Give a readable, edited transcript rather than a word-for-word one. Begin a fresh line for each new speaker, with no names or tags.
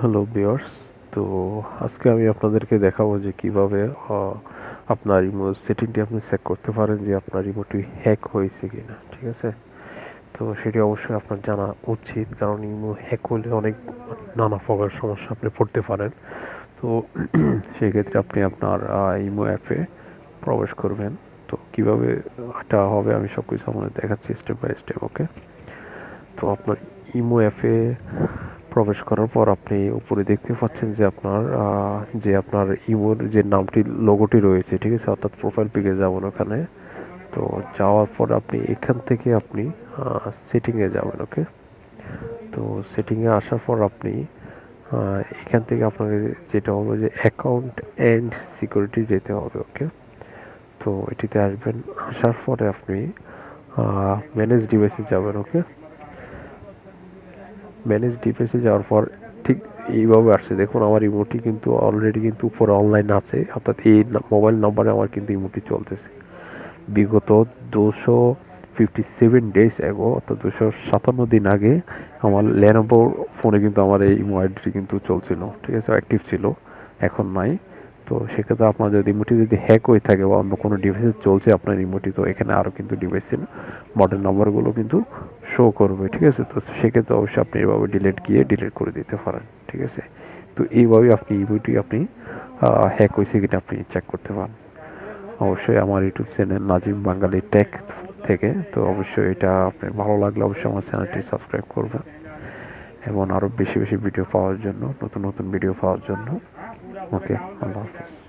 Hello viewers, তো আজকে আমি আপনাদেরকে দেখাবো যে কিভাবে আপনার ইমো সেটিংটি আপনি চেক করতে পারেন যে আপনার ইমোটি হ্যাক হয়েছে কিনা। ঠিক আছে, তো সেটি অবশ্যই আপনার জানা উচিত, কারণ ইমো হ্যাক হলে অনেক নানা প্রকার সমস্যা আপনি পড়তে পারেন। তো সেই ক্ষেত্রে আপনি আপনার ইমো অ্যাপে প্রবেশ করবেন। তো কিভাবে এটা হবে আমি সব কিছু আপনাদের দেখাচ্ছি স্টেপ বাই স্টেপ। ওকে, তো আপনার ইমো অ্যাপে প্রবেশ করার পর আপনি উপরে দেখতে পাচ্ছেন যে আপনার ইমোর যে নামটি লোগোটি রয়েছে, ঠিক আছে, অর্থাৎ প্রোফাইল পিকে যাবেন ওখানে। তো যাওয়ার পর আপনি এখান থেকে আপনি সেটিংয়ে যাবেন। ওকে, তো সেটিংয়ে আসার পর আপনি এখান থেকে আপনাকে যেটা হলো যে অ্যাকাউন্ট অ্যান্ড সিকিউরিটি যেতে হবে। ওকে, তো এটিতে আসবেন, আসার পরে আপনি ম্যানেজ ডিভাইসে যাবেন। ওকে, ম্যানেজ ডিভাইসে যাওয়ার পর ঠিক এইভাবে আসছে, দেখুন আমার ইমোটি কিন্তু অলরেডি কিন্তু উপরে অনলাইন আছে, অর্থাৎ এই মোবাইল নাম্বারে আমার কিন্তু ইমোটি চলতেছে। বিগত 257 ডেজ এগো, অর্থাৎ 257 দিন আগে আমার লেনোভো ফোনে কিন্তু আমার এই ইমো আইডিটি কিন্তু চলছিল, ঠিক আছে, অ্যাক্টিভ ছিল, এখন নাই। তো সেক্ষেত্রে আপনার যদি ইমোটি যদি হ্যাক হয়ে থাকে বা অন্য কোনো ডিভাইসে চলছে আপনার ইমোটি, তো এখানে আরও কিন্তু ডিভাইসের মডেল নাম্বারগুলো কিন্তু শো করবে। ঠিক আছে, তো সেক্ষেত্রে অবশ্যই আপনি এভাবে ডিলিট করে দিতে পারেন। ঠিক আছে, তো এইভাবেই আপনি ইমোটি আপনি হ্যাক হয়েছে কিনা আপনি চেক করতে পারেন। অবশ্যই আমার ইউটিউব চ্যানেল নাজিম বাঙালি টেক থেকে। তো অবশ্যই এটা আপনার ভালো লাগলে অবশ্যই আমার চ্যানেলটি সাবস্ক্রাইব করবেন, এবং আরও বেশি বেশি ভিডিও পাওয়ার জন্য, নতুন নতুন ভিডিও পাওয়ার জন্য। ওকে, আল্লাহ হাফিজ।